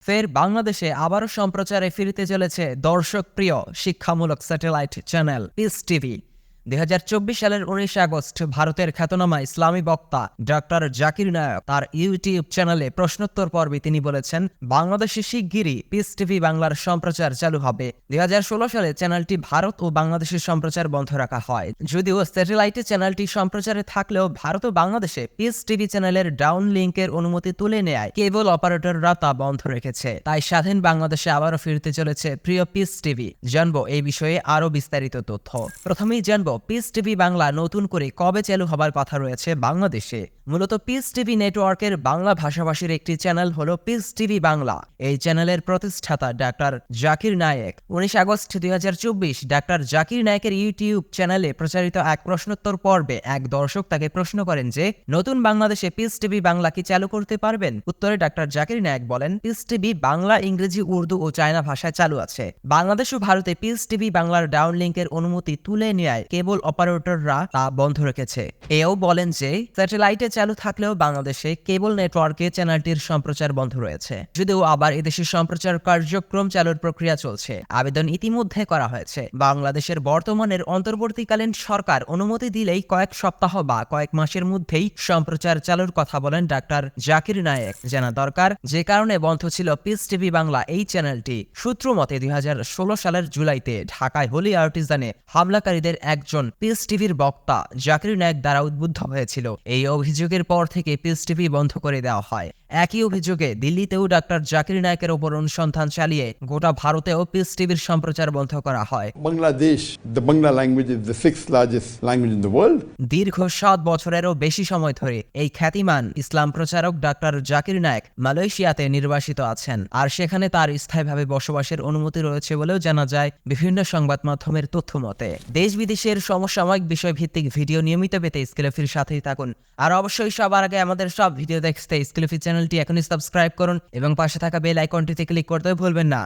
ফের বাংলাদেশে আবারও সম্প্রচারে ফিরতে চলেছে দর্শকপ্রিয় শিক্ষামূলক স্যাটেলাইট চ্যানেল পিস টিভি। ২০২৪ সালের ১৯ আগস্ট ভারতের খ্যাতনামা ইসলামী বক্তা ডক্টর জাকির নায়ক তার ইউটিউব চ্যানেলে প্রশ্নোত্তর পর্বে তিনি বলেছেন, বাংলাদেশে শিগগিরই পিস টিভি বাংলার সম্প্রচার চালু হবে। ২০১৬ সালে চ্যানেলটি ভারত ও বাংলাদেশের সম্প্রচার বন্ধ রাখা হয়। যদিও স্যাটেলাইটে চ্যানেলটি সম্প্রচারে থাকলেও ভারত ও বাংলাদেশে পিস টিভি চ্যানেলের ডাউন লিঙ্কের অনুমতি তুলে নেয় কেবল অপারেটররা তা বন্ধ রেখেছে। তাই স্বাধীন বাংলাদেশে আবারও ফিরতে চলেছে প্রিয় পিস টিভি। জানবো এই বিষয়ে আরো বিস্তারিত তথ্য। প্রথমেই জানবো পিস টিভি বাংলা নতুন করে কবে চালু হবার কথা রয়েছে বাংলাদেশে। মূলত পিস টিভি নেটওয়ার্কের বাংলা ভাষাভাষীর একটি চ্যানেল হলো পিস টিভি বাংলা। এই চ্যানেলের প্রতিষ্ঠাতা doctor Zakir Naik ১৯ August ২০২৪ doctor Zakir নায়েকের ইউটিউব চ্যানেলে প্রচারিত এক প্রশ্নোত্তর পর্বে এক দর্শক তাকে প্রশ্ন করেন যে, নতুন বাংলাদেশে পিস টিভি বাংলা কি চালু করতে পারবেন? উত্তরে ডাক্তার জাকির নায়েক বলেন, পিস টিভি বাংলা, ইংরেজি, উর্দু ও চায়না ভাষায় চালু আছে। বাংলাদেশ ও ভারতে পিস টিভি বাংলার ডাউন লিঙ্কের অনুমতি তুলে নেয় কেবল অপারেটররা তা বন্ধ রেখেছে। এও বলেন যে, স্যাটেলাইটে চালু থাকলেও বাংলাদেশে কেবল নেটওয়ার্কে চ্যানেলটির সম্প্রচার বন্ধ রয়েছে। যদিও আবার এদেশে সম্প্রচার কার্যক্রম চালুর প্রক্রিয়া চলছে। আবেদন ইতিমধ্যে করা হয়েছে। বাংলাদেশের বর্তমানের অন্তর্বর্তীকালীন সরকার অনুমতি দিলেই কয়েক সপ্তাহ বা কয়েক মাসের মধ্যেই সম্প্রচার চালুর কথা বলেন ডাক্তার জাকির নায়েক। জানা দরকার যে কারণে বন্ধ ছিল পিস টিভি বাংলা এই চ্যানেলটি। সূত্র মতে ২০১৬ সালের জুলাইতে ঢাকায় হোলি আর্টিজানে হামলাকারীদের একজন পিস টিভির বক্তা জাকির নায়েক দ্বারা উদ্বুদ্ধ হয়েছিল। এই অভিযোগের পর থেকে পিস টিভি বন্ধ করে দেওয়া হয়। একই অভিযোগে দিল্লিতেও ডাক্তার জাকির নায়েকের ওপর অনুসন্ধান চালিয়ে গোটা ভারতেও পিস টিভির সম্প্রচার বন্ধ করা হয়। Bangladesh, the Bangla language is the sixth largest language in the world. দীর্ঘ ৭ বছরেরও বেশি সময় ধরে এই খ্যাতিমান ইসলাম প্রচারক ডাক্তার জাকির নায়েক মালয়েশিয়াতে নির্বাসিত আছেন। আর সেখানে তার স্থায়ীভাবে বসবাসের অনুমতি রয়েছে বলেও জানা যায় বিভিন্ন সংবাদ মাধ্যমের তথ্য মতে। দেশ বিদেশের সমসাময়িক বিষয়ভিত্তিক ভিডিও নিয়মিত পেতে স্কিলফির সাথেই থাকুন। আর অবশ্যই সবার আগে আমাদের সব ভিডিও দেখতে স্কিলফি চ্যানেলটি এখনই সাবস্ক্রাইব করুন এবং পাশে থাকা বেল আইকনটিতে ক্লিক করতে ভুলবেন না।